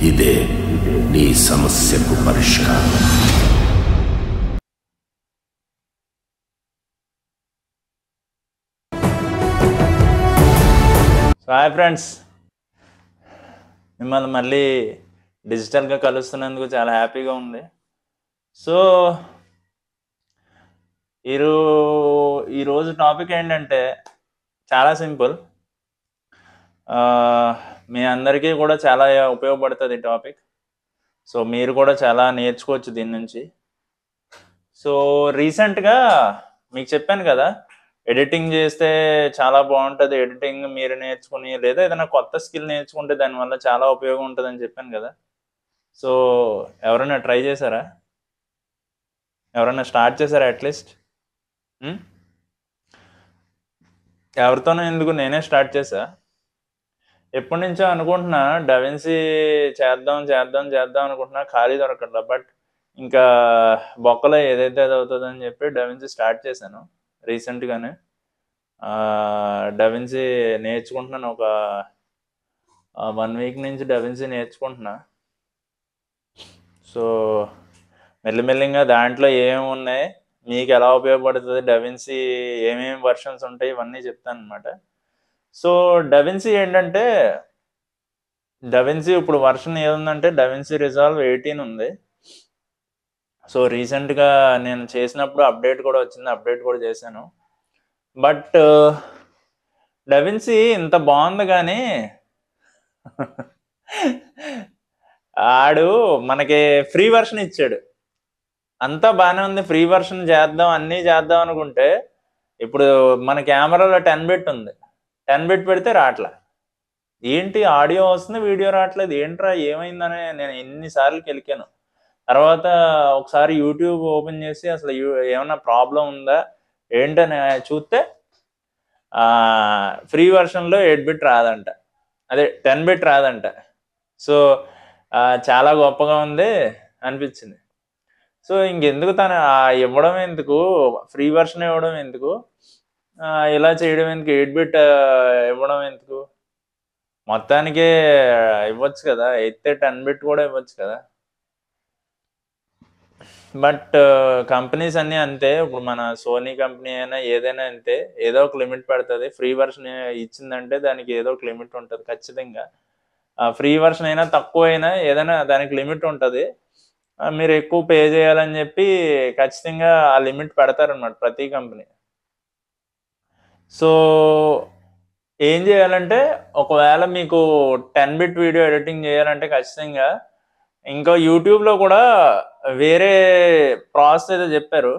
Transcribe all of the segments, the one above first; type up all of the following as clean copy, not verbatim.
ఇదే నీ సమస్యకు పరిష్కారం. హాయ్ ఫ్రెండ్స్, మిమ్మల్ని మళ్ళీ డిజిటల్గా కలుస్తున్నందుకు చాలా హ్యాపీగా ఉంది. సో ఈరోజు టాపిక్ ఏంటంటే చాలా సింపుల్. మీ అందరికీ కూడా చాలా ఉపయోగపడుతుంది ఈ టాపిక్. సో మీరు కూడా చాలా నేర్చుకోవచ్చు దీని నుంచి. సో రీసెంట్గా మీకు చెప్పాను కదా, ఎడిటింగ్ చేస్తే చాలా బాగుంటుంది, ఎడిటింగ్ మీరు నేర్చుకుని లేదా ఏదైనా కొత్త స్కిల్ నేర్చుకుంటే దానివల్ల చాలా ఉపయోగం ఉంటుందని చెప్పాను కదా. సో ఎవరైనా ట్రై చేశారా? ఎవరైనా స్టార్ట్ చేశారా? అట్లీస్ట్ ఎవరితోనూ ఎందుకు, నేనే స్టార్ట్ చేశా. ఎప్పటి నుంచో అనుకుంటున్నా డవిన్సీ చేద్దాం చేద్దాం చేద్దాం అనుకుంటున్నా, ఖాళీ దొరకట్లా. బట్ ఇంకా బొక్కలో ఏదైతే అది అవుతుందని చెప్పి డవిన్సీ స్టార్ట్ చేశాను రీసెంట్గానే. డవిన్సీ నేర్చుకుంటున్నాను, ఒక 1 వీక్ నుంచి డవిన్సీ నేర్చుకుంటున్నా. సో మెల్లిమెల్లిగా దాంట్లో ఏమేమి ఉన్నాయి, మీకు ఎలా ఉపయోగపడుతుంది, డవిన్సీ ఏమేమి వర్షన్స్ ఉంటాయి, ఇవన్నీ చెప్తాను అనమాట. సో డవిన్సీ ఏంటంటే, డవిన్సీ ఇప్పుడు వర్షన్ ఏముందంటే డవిన్సీ రిజాల్వ్ 18 ఉంది. సో రీసెంట్గా నేను చేసినప్పుడు అప్డేట్ కూడా వచ్చింది, అప్డేట్ కూడా చేశాను. బట్ డవిన్సీ ఇంత బాగుంది కానీ ఆడు మనకి ఫ్రీ వర్షన్ ఇచ్చాడు. అంతా బాగానే ఉంది, ఫ్రీ వర్షన్ చేద్దాం అన్నీ చేద్దాం అనుకుంటే ఇప్పుడు మన కెమెరాలో 10 బిట్ ఉంది, 10 బిట్ పెడితే రావట్లే. ఏంటి ఆడియో వస్తుంది వీడియో రావట్లేదు, ఏంట్రా ఏమైందని నేను ఎన్నిసార్లు కెలికాను. తర్వాత ఒకసారి యూట్యూబ్ ఓపెన్ చేసి అసలు ఏమన్నా ప్రాబ్లం ఉందా ఏంటని చూస్తే ఫ్రీ వర్షన్లో 8 బిట్ రాదంట, అదే 10 బిట్ రాదంట. సో చాలా గొప్పగా ఉంది అనిపించింది. సో ఇంకెందుకు తను ఇవ్వడం ఎందుకు, ఫ్రీ వర్షన్ ఇవ్వడం ఎందుకు, ఇలా చేయడం ఎందుకు, 8 బిట్ ఇవ్వడం ఎందుకు, మొత్తానికే ఇవ్వచ్చు కదా, అయితే 10 బిట్ కూడా ఇవ్వచ్చు కదా. బట్ కంపెనీస్ అన్నీ అంతే, ఇప్పుడు మన సోనీ కంపెనీ అయినా ఏదైనా అంతే, ఏదో ఒక లిమిట్ పెడుతుంది. ఫ్రీ వర్షన్ ఇచ్చిందంటే దానికి ఏదో ఒక లిమిట్ ఉంటుంది ఖచ్చితంగా. ఫ్రీ వర్షన్ అయినా తక్కువ అయినా ఏదైనా దానికి లిమిట్ ఉంటుంది. మీరు ఎక్కువ పే చేయాలని చెప్పి ఖచ్చితంగా ఆ లిమిట్ పెడతారనమాట ప్రతి కంపెనీ. సో ఏం చేయాలంటే, ఒకవేళ మీకు 10 బిట్ వీడియో ఎడిటింగ్ చేయాలంటే ఖచ్చితంగా ఇంకా యూట్యూబ్లో కూడా వేరే ప్రాసెస్ అయితే చెప్పారు.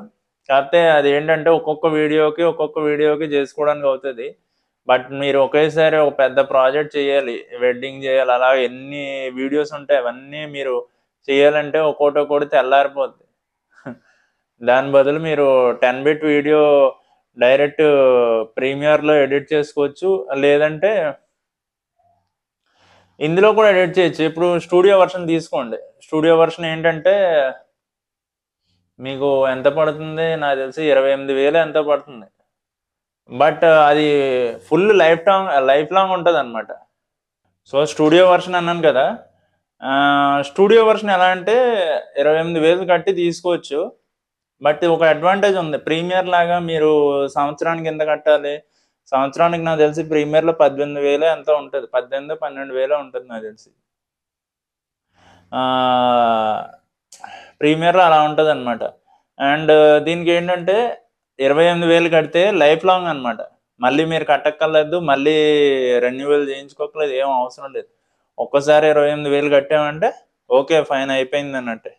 కాకపోతే అది ఏంటంటే ఒక్కొక్క వీడియోకి చేసుకోవడానికి అవుతుంది. బట్ మీరు ఒకేసారి ఒక పెద్ద ప్రాజెక్ట్ చేయాలి, వెడ్డింగ్ చేయాలి, అలా ఎన్ని వీడియోస్ ఉంటాయి అవన్నీ మీరు చేయాలంటే ఒక్కోటి తెల్లారిపోద్ది. దాని బదులు మీరు 10 బిట్ వీడియో డైరెక్ట్ ప్రీమియర్లో ఎడిట్ చేసుకోవచ్చు, లేదంటే ఇందులో కూడా ఎడిట్ చేయొచ్చు. ఇప్పుడు స్టూడియో వర్షన్ తీసుకోండి. స్టూడియో వర్షన్ ఏంటంటే మీకు ఎంత పడుతుంది, నాకు తెలిసి 28,000 ఎంత పడుతుంది. బట్ అది ఫుల్ లైఫ్ లాంగ్ ఉంటుంది అనమాట. సో స్టూడియో వర్షన్ అన్నాను కదా, స్టూడియో వర్షన్ ఎలా అంటే 28,000 కట్టి తీసుకోవచ్చు. బట్ ఒక అడ్వాంటేజ్ ఉంది, ప్రీమియర్ లాగా మీరు సంవత్సరానికి ఎంత కట్టాలి, సంవత్సరానికి నాకు తెలిసి ప్రీమియర్లో 18,000 ఎంత ఉంటుంది, 18,000-12,000 ఉంటుంది నాకు తెలిసి. ప్రీమియర్లో అలా ఉంటుంది అనమాట. అండ్ దీనికి ఏంటంటే 28,000 కడితే లైఫ్ లాంగ్ అనమాట. మళ్ళీ మీరు కట్టక్కర్లేదు, మళ్ళీ రెన్యువల్ చేయించుకోకలేదు, ఏం అవసరం లేదు. ఒక్కసారి 28,000 కట్టామంటే ఓకే ఫైన్ అయిపోయింది అన్నట్టే.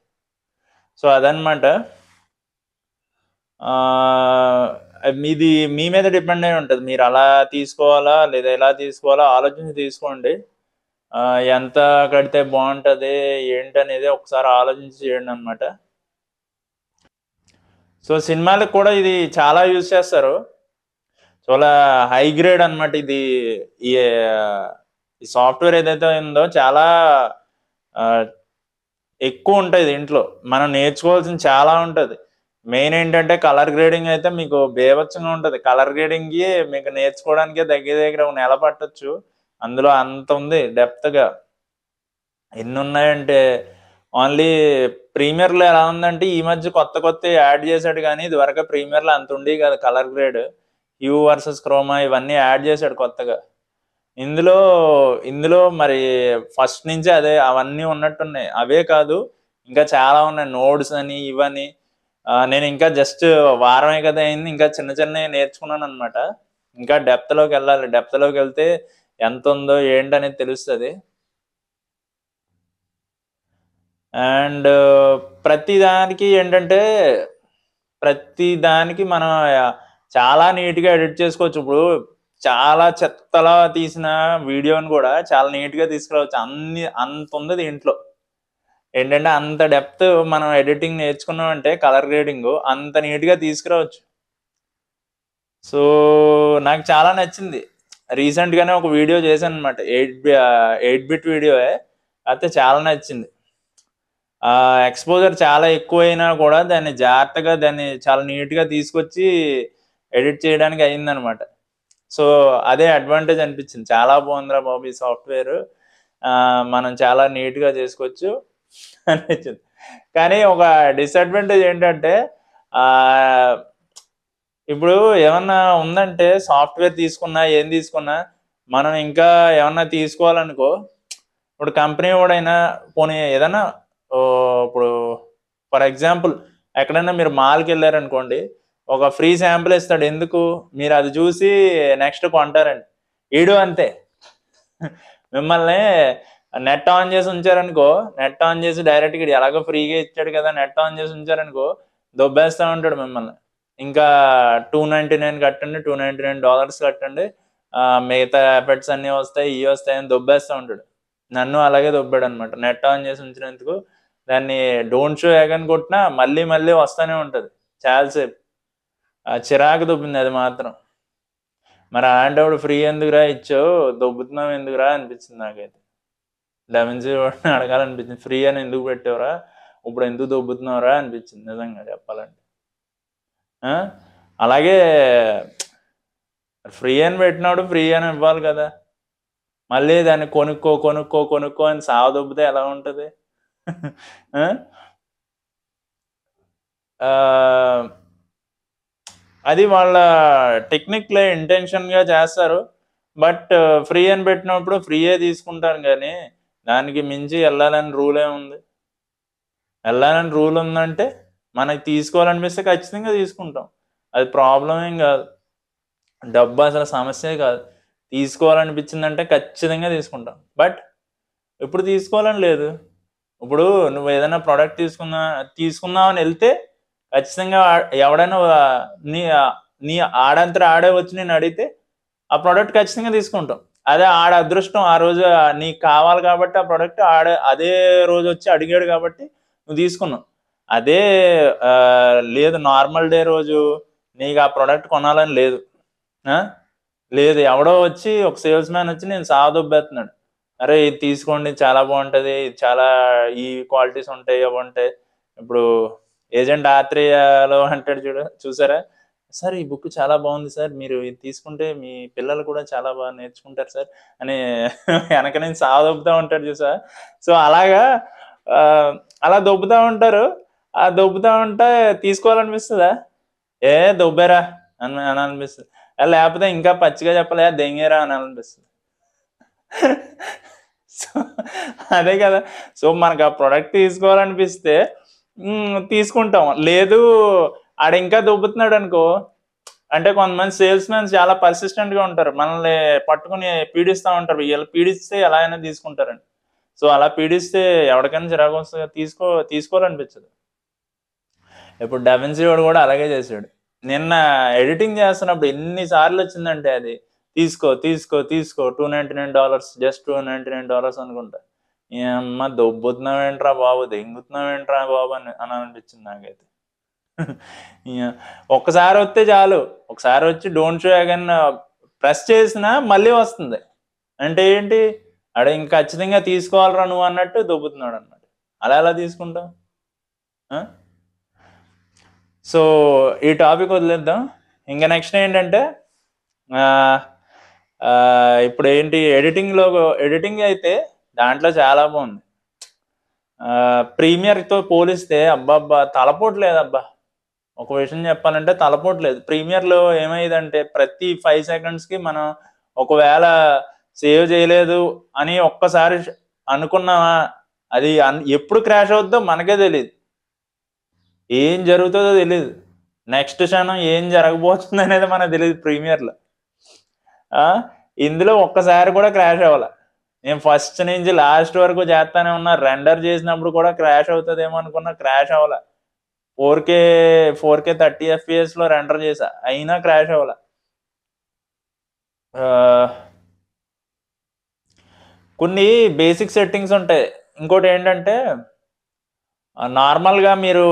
సో అదనమాట. మీది మీ మీద డిపెండ్ అయి ఉంటుంది, మీరు అలా తీసుకోవాలా లేదా ఎలా తీసుకోవాలా ఆలోచించి తీసుకోండి. ఎంత కడితే బాగుంటుంది ఏంటనేది ఒకసారి ఆలోచించి చేయండి అనమాట. సో సినిమాలకు కూడా ఇది చాలా యూజ్ చేస్తారు, చాలా హై గ్రేడ్ అనమాట ఇది. ఈ సాఫ్ట్వేర్ ఏదైతే ఉందో చాలా ఎక్కువ ఉంటుంది దీంట్లో, మనం నేర్చుకోవాల్సింది చాలా ఉంటుంది. మెయిన్ ఏంటంటే కలర్ గ్రేడింగ్ అయితే మీకు బేవచ్చంగా ఉంటుంది. కలర్ గ్రేడింగ్కి మీకు నేర్చుకోవడానికి దగ్గర 1 నెల పట్టొచ్చు, అందులో అంత ఉంది డెప్త్గా. ఎన్ని ఉన్నాయంటే ఓన్లీ ప్రీమియర్లో ఎలా ఉందంటే ఈ మధ్య కొత్త యాడ్ చేశాడు, కానీ ఇది వరకు ప్రీమియర్లో అంత ఉండి కదా colour grade, hue versus chroma ఇవన్నీ యాడ్ చేశాడు కొత్తగా. ఇందులో ఇందులో మరి ఫస్ట్ నుంచి అదే అవన్నీ ఉన్నట్టున్నాయి. అవే కాదు ఇంకా చాలా ఉన్నాయి, నోడ్స్ అని ఇవని. నేను ఇంకా జస్ట్ వారమే కదా అయింది, ఇంకా చిన్న నేర్చుకున్నాను అనమాట. ఇంకా డెప్త్లోకి వెళ్ళాలి, డెప్త్లోకి వెళ్తే ఎంత ఉందో ఏంటనేది తెలుస్తుంది. అండ్ ప్రతి దానికి ఏంటంటే ప్రతి దానికి మనం చాలా నీట్గా ఎడిట్ చేసుకోవచ్చు. ఇప్పుడు చాలా చెత్తలా తీసిన వీడియోని కూడా చాలా నీట్గా తీసుకురావచ్చు. అంత ఉంది దీంట్లో. ఏంటంటే అంత డెప్త్ మనం ఎడిటింగ్ నేర్చుకున్నామంటే కలర్ గ్రేడింగ్ అంత నీట్గా తీసుకురావచ్చు. సో నాకు చాలా నచ్చింది. రీసెంట్గానే ఒక వీడియో చేశాను అనమాట, 8 బిట్ వీడియో. అయితే చాలా నచ్చింది. ఎక్స్పోజర్ చాలా ఎక్కువైనా కూడా దాన్ని జాగ్రత్తగా దాన్ని చాలా నీట్గా తీసుకొచ్చి ఎడిట్ చేయడానికి అయిందనమాట. సో అదే అడ్వాంటేజ్ అనిపించింది. చాలా బాగుందిరా బాబు ఈ సాఫ్ట్వేర్, మనం చాలా నీట్గా చేసుకోవచ్చు అనిపించింది. కానీ ఒక డిసడ్వాంటేజ్ ఏంటంటే ఇప్పుడు ఏమన్నా ఉందంటే సాఫ్ట్వేర్ తీసుకున్నా ఏం తీసుకున్నా మనం ఇంకా ఏమన్నా తీసుకోవాలనుకో, ఇప్పుడు కంపెనీ వాడైనా పోనీ ఏదైనా ఇప్పుడు ఫర్ ఎగ్జాంపుల్ ఎక్కడైనా మీరు మాల్కి వెళ్ళారనుకోండి, ఒక ఫ్రీ శాంపుల్ ఇస్తాడు. ఎందుకు? మీరు అది చూసి నెక్స్ట్ కొంటారండి. ఈడు అంతే, మిమ్మల్ని నెట్ ఆన్ చేసి ఉంచారనుకో, నెట్ ఆన్ చేసి డైరెక్ట్గా ఎలాగో ఫ్రీగా ఇచ్చాడు కదా, నెట్ ఆన్ చేసి ఉంచారనుకో దొబ్బేస్తూ ఉంటాడు మిమ్మల్ని. ఇంకా $299 కట్టండి, $299 కట్టండి, మిగతా ఎఫెక్ట్స్ అన్నీ వస్తాయి ఇవి వస్తాయని దొబ్బేస్తూ ఉంటాడు. నన్ను అలాగే దొబ్బాడు అనమాట. నెట్ ఆన్ చేసి ఉంచినందుకు దాన్ని డోంట్ షో ఎగన్ కొట్టినా మళ్ళీ వస్తూనే ఉంటుంది చాలాసేపు. చిరాకు దొబ్బింది అది మాత్రం. మరి అలాంటప్పుడు ఫ్రీ ఎందుకురా ఇచ్చావు, దొబ్బుతున్నావు ఎందుకురా అనిపించింది నాకైతే. డెవిన్సీ వాడిని అడగాలనిపించింది, ఫ్రీ అని ఎందుకు పెట్టావురా, ఇప్పుడు ఎందుకు దొబ్బుతున్నావురా అనిపించింది నిజంగా చెప్పాలంటే. అలాగే ఫ్రీ అని పెట్టినాడు, ఫ్రీ అని ఇవ్వాలి కదా. మళ్ళీ దాన్ని కొనుక్కో అని సావ దొబ్బితే ఎలా ఉంటుంది? అది వాళ్ళ టెక్నిక్లే, ఇంటెన్షన్గా చేస్తారు. బట్ ఫ్రీ అని పెట్టినప్పుడు ఫ్రీయే తీసుకుంటారు, కానీ దానికి మించి వెళ్ళాలని రూల్ ఏముంది? వెళ్ళాలని రూల్ ఉందంటే మనకి తీసుకోవాలనిపిస్తే ఖచ్చితంగా తీసుకుంటాం, అది ప్రాబ్లం ఏం కాదు. డబ్బు అసలు సమస్యే కాదు. తీసుకోవాలనిపించిందంటే ఖచ్చితంగా తీసుకుంటాం. బట్ ఇప్పుడు తీసుకోవాలని లేదు. ఇప్పుడు నువ్వు ఏదైనా ప్రోడక్ట్ తీసుకుందామని వెళ్తే ఖచ్చితంగా ఎవడైనా నీ ఆడంతరం ఆడే వచ్చి నేను అడిగితే ఆ ప్రోడక్ట్ ఖచ్చితంగా తీసుకుంటాం. అదే ఆడ అదృష్టం ఆ రోజు నీకు కావాలి కాబట్టి ఆ ప్రోడక్ట్ అదే రోజు వచ్చి అడిగాడు కాబట్టి నువ్వు తీసుకున్నావు. అదే లేదు నార్మల్ డే రోజు నీకు ఆ ప్రోడక్ట్ కొనాలని లేదు, లేదు ఎవడో వచ్చి ఒక సేల్స్ మ్యాన్ వచ్చి నేను సావదొబ్బేస్తున్నాడు, అరే ఇది తీసుకోండి చాలా బాగుంటుంది, చాలా ఈ క్వాలిటీస్ ఉంటాయి అవి ఉంటాయి. ఇప్పుడు ఏజెంట్ ఆత్రేయలో అంటాడు చూసారా, సార్ ఈ బుక్ చాలా బాగుంది సార్, మీరు ఇది తీసుకుంటే మీ పిల్లలు కూడా చాలా బాగా నేర్చుకుంటారు సార్ అని వెనక నుంచి సావదొబ్బుతూ ఉంటాడు చూసా. సో అలాగా అలా దొబ్బుతూ ఉంటారు. ఆ దొబ్బుతూ ఉంటే తీసుకోవాలనిపిస్తుందా? ఏ దొబ్బేరా అని అనిపిస్తుంది. లేకపోతే ఇంకా పచ్చిగా చెప్పలే దెంగేరా అని అనిపిస్తుంది. సో అదే కదా. సో మనకు ఆ ప్రోడక్ట్ తీసుకోవాలనిపిస్తే తీసుకుంటాం. లేదు ఆడ ఇంకా దొబ్బుతున్నాడు అనుకో, అంటే కొంతమంది సేల్స్ మ్యాన్స్ చాలా పర్సిస్టెంట్గా ఉంటారు, మనల్ని పట్టుకుని పీడిస్తూ ఉంటారు. వీళ్ళు పీడిస్తే ఎలా అయినా తీసుకుంటారండి. సో అలా పీడిస్తే ఎవరికైనా చిరాకు వస్తుంది, తీసుకోవాలనిపించదు. ఇప్పుడు డెవిన్సీ వాడు కూడా అలాగే చేశాడు. నిన్న ఎడిటింగ్ చేస్తున్నప్పుడు ఎన్నిసార్లు వచ్చిందంటే అది తీసుకో $299, జస్ట్ $299 అనుకుంటా. అమ్మ దొబ్బుతున్నావేంట్రా బాబు, దెంగుతున్నావేంట్రా బాబు అని అనిపించింది నాకైతే. ఒక్కసారి వస్తే చాలు, ఒకసారి వచ్చి డోంట్ షో అగైన్ ప్రెస్ చేసినా మళ్ళీ వస్తుంది. అంటే ఏంటి, అడే ఇంకా ఖచ్చితంగా తీసుకోవాలరా నువ్వు అన్నట్టు దొబ్బుతున్నాడు అన్నమాట. అలా ఎలా తీసుకుంటావు? సో ఈ టాపిక్ వదిలేద్దాం. ఇంకా నెక్స్ట్ ఏంటంటే ఇప్పుడు ఏంటి ఎడిటింగ్ అయితే దాంట్లో చాలా బాగుంది. ప్రీమియర్తో పోలిస్తే అబ్బాబ్బా తలపోటు లేదబ్బా. ఒక విషయం చెప్పాలంటే తలపోటు లేదు. ప్రీమియర్లో ఏమైందంటే ప్రతి 5 సెకండ్స్కి మనం ఒకవేళ సేవ్ చేయలేదు అని ఒక్కసారి అనుకున్నామా, అది ఎప్పుడు క్రాష్ అవుద్దో మనకే తెలియదు, ఏం జరుగుతుందో తెలియదు, నెక్స్ట్ క్షణం ఏం జరగబోతుంది అనేది మనకు తెలియదు ప్రీమియర్లో. ఇందులో ఒక్కసారి కూడా క్రాష్ అవ్వాలి. నేను ఫస్ట్ నుంచి లాస్ట్ వరకు చేస్తానే ఉన్నా, రెండర్ చేసినప్పుడు కూడా క్రాష్ అవుతుందేమో అనుకున్నా, క్రాష్ అవ్వాల. 4K 30 FPS లో రెండర్ చేసా, అయినా క్రాష్ అవ్వాల. కొన్ని బేసిక్ సెట్టింగ్స్ ఉంటాయి. ఇంకోటి ఏంటంటే నార్మల్గా మీరు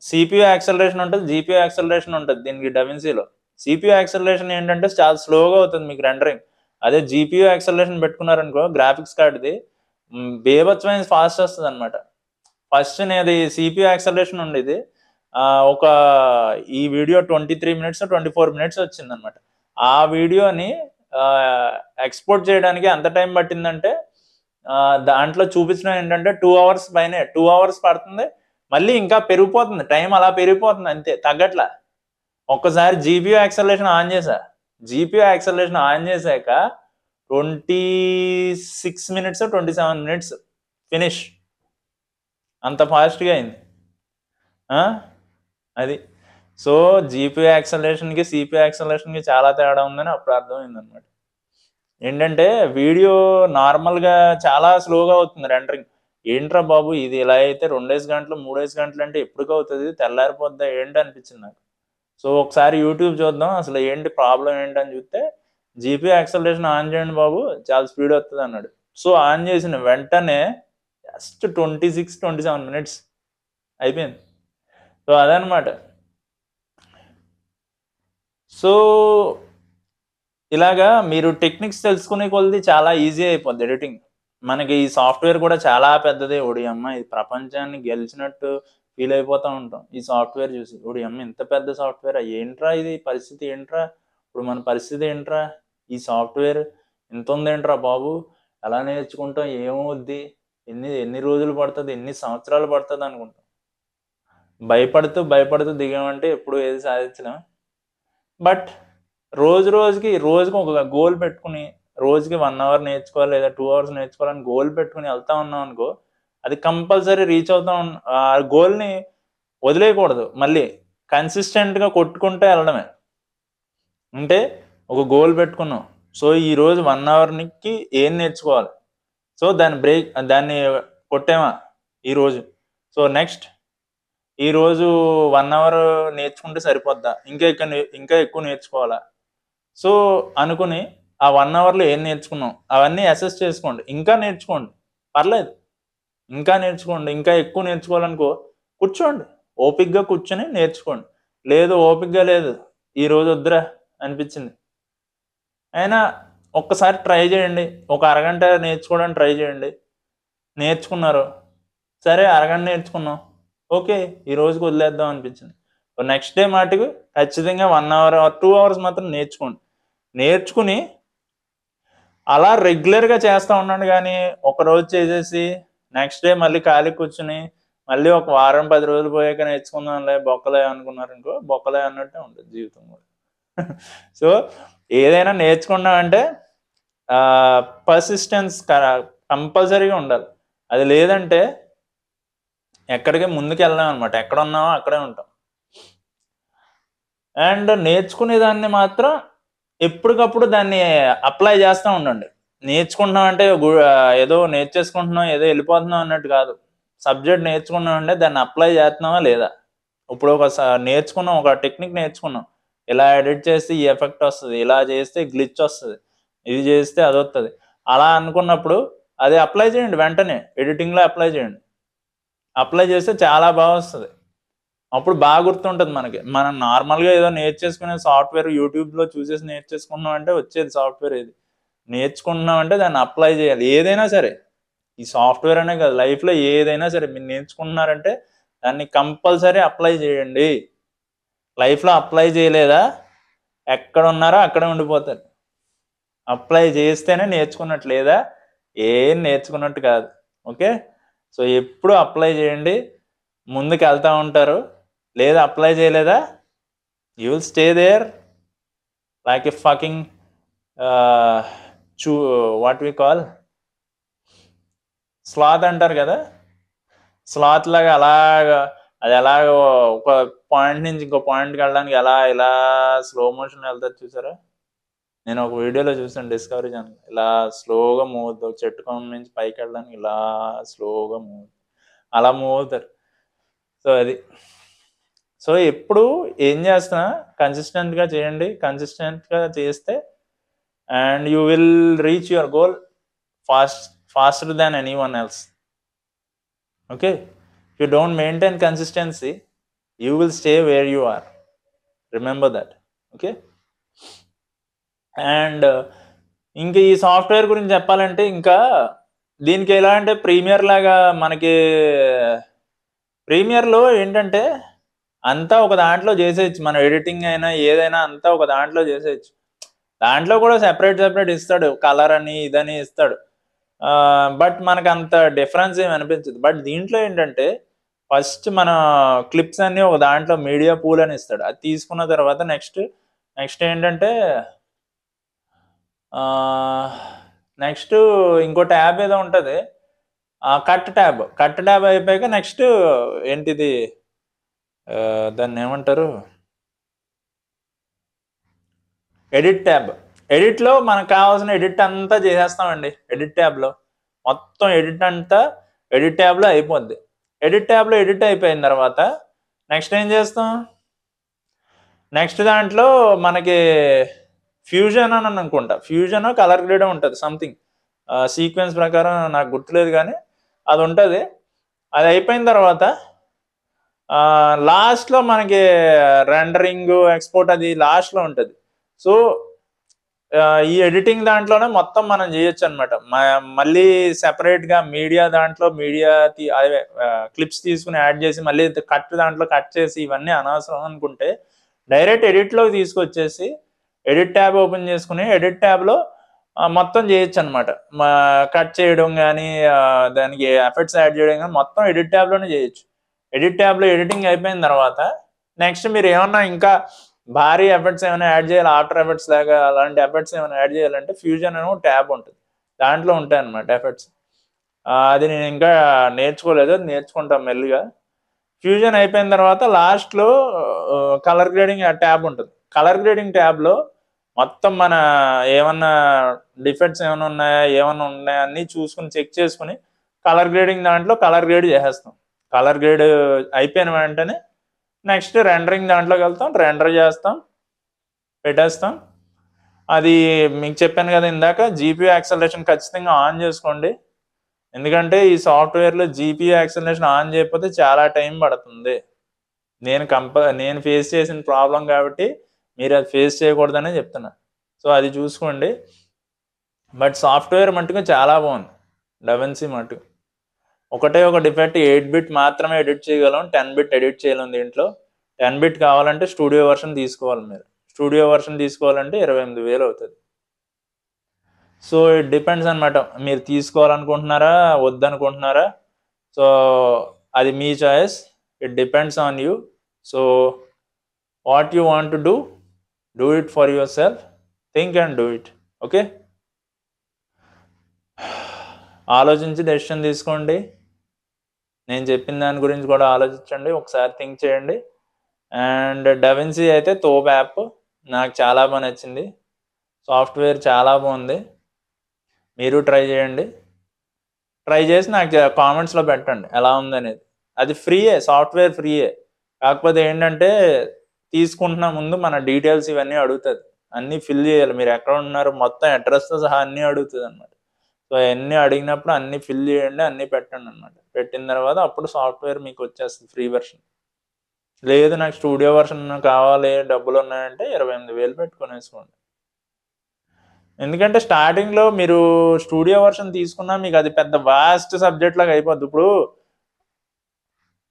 CPU యాక్సలరేషన్ ఉంటుంది, GPU యాక్సలరేషన్ ఉంటుంది దీనికి డవిన్సీలో. CPU యాక్సలరేషన్ ఏంటంటే చాలా స్లోగా అవుతుంది మీకు రెండరింగ్. అదే GPU యాక్సలరేషన్ పెట్టుకున్నారనుకో గ్రాఫిక్స్ కార్డ్ది బేభత్సమైన ఫాస్ట్ వస్తుంది అనమాట. ఫస్ట్ నేది CPU యాక్సలరేషన్ ఉండేది, ఒక ఈ వీడియో 23 minutes 24 minutes వచ్చింది అనమాట. ఆ వీడియోని ఎక్స్పోర్ట్ చేయడానికి ఎంత టైం పట్టిందంటే దాంట్లో చూపించడం ఏంటంటే 2 hours పైనే, 2 hours పడుతుంది. మళ్ళీ ఇంకా పెరిగిపోతుంది టైం, అలా పెరిగిపోతుంది అంతే, తగ్గట్లా. ఒక్కసారి GPU యాక్సలరేషన్ ఆన్ చేశా, GPU యాక్సలరేషన్ ఆన్ చేశాక 26 minutes 27 minutes ఫినిష్, అంత ఫాస్ట్గా అయింది అది. సో GPU యాక్సలరేషన్కి CPU యాక్సలరేషన్కి చాలా తేడా ఉందని అప్పుడు అర్థమైంది అనమాట. ఏంటంటే వీడియో నార్మల్గా చాలా స్లోగా అవుతుంది రెండరింగ్. ఏంట్రా బాబు ఇది ఇలా అయితే 2 గంటలు 3 గంటలు అంటే ఎప్పటికి అవుతుంది, తెల్లారిపోద్దా ఏంటి అనిపించింది నాకు. సో ఒకసారి యూట్యూబ్ చూద్దాం అసలు ఏంటి ప్రాబ్లం ఏంటని చూస్తే, GPU యాక్సలరేషన్ ఆన్ చేయండి బాబు చాలా స్పీడ్ వస్తుంది అన్నాడు. సో ఆన్ చేసిన వెంటనే జస్ట్ 26-27 minutes అయిపోయింది. సో అదనమాట. సో ఇలాగా మీరు టెక్నిక్స్ తెలుసుకునే కొలది చాలా ఈజీ అయిపోద్ది ఎడిటింగ్. మనకి ఈ సాఫ్ట్వేర్ కూడా చాలా పెద్దదే. ఒడియమ్మ ఇది ప్రపంచాన్ని గెలిచినట్టు ఫీల్ అయిపోతూ ఉంటాం ఈ సాఫ్ట్వేర్ చూసి. ఒడియమ్మ ఇంత పెద్ద సాఫ్ట్వేర్, ఏంట్రా ఇది పరిస్థితి, ఏంట్రా ఇప్పుడు మన పరిస్థితి, ఏంట్రా ఈ సాఫ్ట్వేర్ ఇంత ఉందేంట్రా బాబు, ఎలా నేర్చుకుంటాం, ఏమవుద్ది, ఎన్ని రోజులు పడుతుంది, ఎన్ని సంవత్సరాలు పడుతుంది అనుకుంటాం. భయపడుతూ దిగామంటే ఎప్పుడు ఏది సాధించలేం. బట్ రోజుకి ఒక గోల్ పెట్టుకుని రోజుకి 1 hour నేర్చుకోవాలి లేదా 2 hours నేర్చుకోవాలని గోల్ పెట్టుకుని వెళ్తా ఉన్నాం అనుకో, అది కంపల్సరీ రీచ్ అవుతాం. ఆ గోల్ని వదిలేయకూడదు, మళ్ళీ కన్సిస్టెంట్గా కొట్టుకుంటే వెళ్ళడమే. అంటే ఒక గోల్ పెట్టుకున్నాం, సో ఈరోజు 1 hourకి ఏం నేర్చుకోవాలి, సో దాన్ని కొట్టామా ఈరోజు, సో నెక్స్ట్ ఈరోజు 1 hour నేర్చుకుంటే సరిపోద్దా, ఇంకా ఎక్కువ నేర్చుకోవాలా, సో అనుకుని ఆ 1 hourలో ఏం నేర్చుకున్నాం అవన్నీ అసెస్ చేసుకోండి. ఇంకా నేర్చుకోండి, పర్లేదు, ఇంకా నేర్చుకోండి. ఇంకా ఎక్కువ నేర్చుకోవాలనుకో కూర్చోండి, ఓపిక్గా కూర్చొని నేర్చుకోండి. లేదు ఓపిక్గా లేదు, ఈరోజు వద్దురా అనిపించింది, అయినా ఒక్కసారి ట్రై చేయండి. ఒక అరగంట నేర్చుకోవడానికి ట్రై చేయండి. నేర్చుకున్నారు, సరే అరగంట నేర్చుకున్నాం, ఓకే ఈ రోజుకి వదిలేద్దాం అనిపించింది, నెక్స్ట్ డే మాటికి ఖచ్చితంగా 1 hour or 2 hours మాత్రం నేర్చుకుని అలా రెగ్యులర్గా చేస్తూ ఉండండి. కానీ ఒకరోజు చేసేసి నెక్స్ట్ డే మళ్ళీ ఖాళీ కూర్చుని మళ్ళీ ఒక వారం 10 రోజులు పోయాక నేర్చుకుందాంలే బొక్కలే అనుకున్నారనుకో, బొక్కలే అన్నట్టే ఉంటుంది జీవితం కూడా. సో ఏదైనా నేర్చుకున్నామంటే పర్సిస్టెన్స్ కంపల్సరీగా ఉండాలి. అది లేదంటే ఎక్కడికి ముందుకు వెళ్ళాం అనమాట, ఎక్కడ ఉన్నామో అక్కడే ఉంటాం. అండ్ నేర్చుకునేదాన్ని మాత్రం ఎప్పటికప్పుడు దాన్ని అప్లై చేస్తూ ఉండండి. నేర్చుకుంటున్నాం అంటే ఏదో నేర్చేసుకుంటున్నాం ఏదో వెళ్ళిపోతున్నాం అన్నట్టు కాదు. సబ్జెక్ట్ నేర్చుకున్నాం అంటే దాన్ని అప్లై చేస్తున్నావా లేదా. ఇప్పుడు నేర్చుకున్నాం, ఒక టెక్నిక్ నేర్చుకున్నాం, ఇలా ఎడిట్ చేస్తే ఈ ఎఫెక్ట్ వస్తుంది, ఇలా చేస్తే గ్లిచ్ వస్తుంది, ఇది చేస్తే అది వస్తుంది, అలా అనుకున్నప్పుడు అది అప్లై చేయండి, వెంటనే ఎడిటింగ్లో అప్లై చేయండి. అప్లై చేస్తే చాలా బాగా వస్తుంది, అప్పుడు బాగా గుర్తుంటుంది మనకి. మనం నార్మల్గా ఏదో నేర్చేసుకునే సాఫ్ట్వేర్ యూట్యూబ్లో చూసేసి నేర్చేసుకున్నాం అంటే వచ్చేది సాఫ్ట్వేర్. ఏది నేర్చుకుంటున్నాం అంటే దాన్ని అప్లై చేయాలి. ఏదైనా సరే, ఈ సాఫ్ట్వేర్ అనే కాదు, లైఫ్లో ఏదైనా సరే మీరు నేర్చుకుంటున్నారంటే దాన్ని కంపల్సరీ అప్లై చేయండి. లైఫ్లో అప్లై చేయలేదా ఎక్కడ ఉన్నారో అక్కడే ఉండిపోతారు. అప్లై చేస్తేనే నేర్చుకున్నట్టు, లేదా ఏం నేర్చుకున్నట్టు కాదు. ఓకే, సో ఎప్పుడు అప్లై చేయండి, ముందుకు వెళ్తూ ఉంటారు. లేదా అప్లై చేయలేదా, you will stay there like a fucking what we call sloth అంటారు కదా, స్లాత్ లాగా అలాగా అది ఎలాగ ఒక పాయింట్ నుంచి ఇంకో పాయింట్కి వెళ్ళడానికి ఎలా ఇలా స్లో మోషన్ వెళ్తారు చూసారా. నేను ఒక వీడియోలో చూసాను డిస్కవరీ ఛానల్, ఇలా స్లోగా మూవ్ అవుతుంది, చెట్టు కొమ్మ నుంచి పైకి వెళ్ళడానికి ఇలా స్లోగా మూవ్ అలా మూవ్ అవుతారు. సో అది, సో ఎప్పుడు ఏం చేస్తున్నా కన్సిస్టెంట్గా చేయండి. కన్సిస్టెంట్గా చేస్తే and you will reach your goal faster than anyone else. Okay, if you don't maintain consistency, you will stay where you are. Remember that. Okay, and ఇంకా ఈ సాఫ్ట్వేర్ గురించి చెప్పాలంటే ఇంకా దీనికి ఎలా అంటే ప్రీమియర్ లాగా మనకి ప్రీమియర్లో ఏంటంటే అంతా ఒక దాంట్లో చేసేయచ్చు, మనం ఎడిటింగ్ అయినా ఏదైనా అంతా ఒక దాంట్లో చేసేయచ్చు. దాంట్లో కూడా సెపరేట్ ఇస్తాడు, కలర్ అని ఇదని ఇస్తాడు, బట్ మనకు అంత డిఫరెన్స్ ఏమి అనిపించదు. బట్ దీంట్లో ఏంటంటే ఫస్ట్ మన క్లిప్స్ అన్ని ఒక దాంట్లో మీడియా పూల్ అని ఇస్తాడు, అది తీసుకున్న తర్వాత నెక్స్ట్ ఏంటంటే నెక్స్ట్ ఇంకో ట్యాబ్ ఏదో ఉంటుంది, కట్ ట్యాబ్ అయిపోయాక నెక్స్ట్ ఏంటిది దాన్ని ఏమంటారు, ఎడిట్ ట్యాబ్. ఎడిట్లో మనకు కావాల్సిన ఎడిట్ అంతా చేసేస్తామండి. ఎడిట్ ట్యాబ్లో మొత్తం ఎడిట్ అంతా ఎడిట్ ట్యాబ్లో అయిపోద్ది. ఎడిట్ ట్యాబ్లో ఎడిట్ అయిపోయిన తర్వాత నెక్స్ట్ ఏం చేస్తాం, నెక్స్ట్ దాంట్లో మనకి ఫ్యూజన్ అని అనుకుంటా, ఫ్యూజన్ కలర్ గ్రేడ్ ఉంటుంది సంథింగ్, సీక్వెన్స్ ప్రకారం నాకు గుర్తులేదు కానీ అది ఉంటుంది. అది అయిపోయిన తర్వాత లాస్ట్లో మనకి రెండరింగ్ ఎక్స్పోర్ట్ అది లాస్ట్లో ఉంటుంది. సో ఈ ఎడిటింగ్ దాంట్లోనే మొత్తం మనం చేయొచ్చు అనమాట. మళ్ళీ సెపరేట్గా మీడియా దాంట్లో అదే క్లిప్స్ తీసుకుని యాడ్ చేసి మళ్ళీ దాంట్లో కట్ చేసి ఇవన్నీ అనవసరం అనుకుంటే డైరెక్ట్ ఎడిట్లో తీసుకొచ్చేసి ఎడిట్ ట్యాబ్ ఓపెన్ చేసుకుని ఎడిట్ ట్యాబ్లో మొత్తం చేయొచ్చు అనమాట. కట్ చేయడం కానీ దానికి ఎఫెక్ట్స్ యాడ్ చేయడం కానీ మొత్తం ఎడిట్ ట్యాబ్లోనే చేయొచ్చు. ఎడిట్ ట్యాబ్లో ఎడిటింగ్ అయిపోయిన తర్వాత నెక్స్ట్ మీరు ఏమన్నా ఇంకా భారీ ఎఫెక్ట్స్ ఏమైనా యాడ్ చేయాలి, ఆఫ్టర్ ఎఫెక్ట్స్ లాగా అలాంటి ఎఫెక్ట్స్ ఏమైనా యాడ్ చేయాలంటే ఫ్యూజన్ అని ట్యాబ్ ఉంటుంది, దాంట్లో ఉంటాయి అన్నమాట ఎఫెక్ట్స్. అది నేను ఇంకా నేర్చుకోలేదు, నేర్చుకుంటాం మెల్లిగా. ఫ్యూజన్ అయిపోయిన తర్వాత లాస్ట్లో కలర్ గ్రేడింగ్ ట్యాబ్ ఉంటుంది. కలర్ గ్రేడింగ్ ట్యాబ్లో మొత్తం మన ఏమన్నా డిఫెక్ట్స్ ఏమైనా ఉన్నాయా అన్నీ చూసుకుని చెక్ చేసుకుని కలర్ గ్రేడింగ్ దాంట్లో కలర్ గ్రేడ్ చేసేస్తాం. కలర్ గ్రేడ్ అయిపోయిన వెంటనే నెక్స్ట్ రెండరింగ్ దాంట్లోకి వెళ్తాం, రెండర్ చేస్తాం, పెట్టేస్తాం. అది మీకు చెప్పాను కదా ఇందాక, జీపీయూ యాక్సలరేషన్ ఖచ్చితంగా ఆన్ చేసుకోండి. ఎందుకంటే ఈ సాఫ్ట్వేర్లో జీపీయూ యాక్సలరేషన్ ఆన్ చేయకపోతే చాలా టైం పడుతుంది. నేను ఫేస్ చేసిన ప్రాబ్లం కాబట్టి మీరు అది ఫేస్ చేయకూడదనే చెప్తున్నా. సో అది చూసుకోండి. బట్ సాఫ్ట్వేర్ మట్టుకు చాలా బాగుంది, డవెన్సీ మట్టుకు. ఒకటే ఒక డిఫెక్ట్, 8 బిట్ మాత్రమే ఎడిట్ చేయగలం, 10 బిట్ ఎడిట్ చేయలేం. దీంట్లో 10 బిట్ కావాలంటే స్టూడియో వర్షన్ తీసుకోవాలి. మీరు స్టూడియో వర్షన్ తీసుకోవాలంటే 28,000 అవుతుంది. సో ఇట్ డిపెండ్స్ అనమాట, మీరు తీసుకోవాలనుకుంటున్నారా వద్దనుకుంటున్నారా. సో అది మీ choice, it depends on you. So what you want to do it for yourself, think and do it. Okay, ఆలోచించి డెసిషన్ తీసుకోండి. నేను చెప్పిన దాని గురించి కూడా ఆలోచించండి, ఒకసారి థింక్ చేయండి. అండ్ డవెన్సీ అయితే తోప్ యాప్, నాకు చాలా బాగా నచ్చింది. సాఫ్ట్వేర్ చాలా బాగుంది, మీరు ట్రై చేయండి. ట్రై చేసి నాకు కామెంట్స్లో పెట్టండి ఎలా ఉందనేది. అది ఫ్రీయే, సాఫ్ట్వేర్ ఫ్రీయే. కాకపోతే ఏంటంటే తీసుకుంటున్న ముందు మన డీటెయిల్స్ ఇవన్నీ అడుగుతుంది, అన్నీ ఫిల్ చేయాలి. మీరు ఎక్కడ ఉన్నారు మొత్తం అడ్రస్తో సహా అన్నీ అడుగుతుంది అనమాట. సో అవన్నీ అడిగినప్పుడు అన్నీ ఫిల్ చేయండి, అన్నీ పెట్టండి అనమాట. పెట్టిన తర్వాత అప్పుడు సాఫ్ట్వేర్ మీకు వచ్చేస్తుంది ఫ్రీ వెర్షన్. లేదు నాకు స్టూడియో వర్షన్ కావాలి, డబ్బులు ఉన్నాయంటే 28,000 పెట్టుకునేసుకోండి. ఎందుకంటే స్టార్టింగ్లో మీరు స్టూడియో వర్షన్ తీసుకున్నా మీకు అది పెద్ద వాస్ట్ సబ్జెక్ట్ లాగా అయిపోద్ది. ఇప్పుడు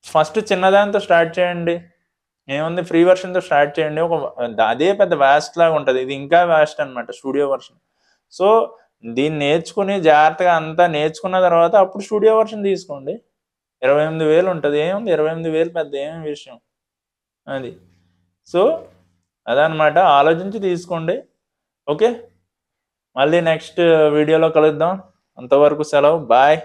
ఫస్ట్ చిన్నదానితో స్టార్ట్ చేయండి, ఏముంది ఫ్రీ వర్షన్తో స్టార్ట్ చేయండి. అదే పెద్ద వాస్ట్ లాగా ఉంటుంది, ఇది ఇంకా వాస్ట్ అనమాట స్టూడియో వర్షన్. సో దీన్ని నేర్చుకుని జాగ్రత్తగా అంతా నేర్చుకున్న తర్వాత అప్పుడు స్టూడియో వర్షన్ తీసుకోండి. 28,000 ఉంటుంది. ఏముంది 28,000 పెద్ద ఏమి విషయం అది. సో అదనమాట, ఆలోచించి తీసుకోండి. ఓకే, మళ్ళీ నెక్స్ట్ వీడియోలో కలుద్దాం. అంతవరకు సెలవు, బాయ్.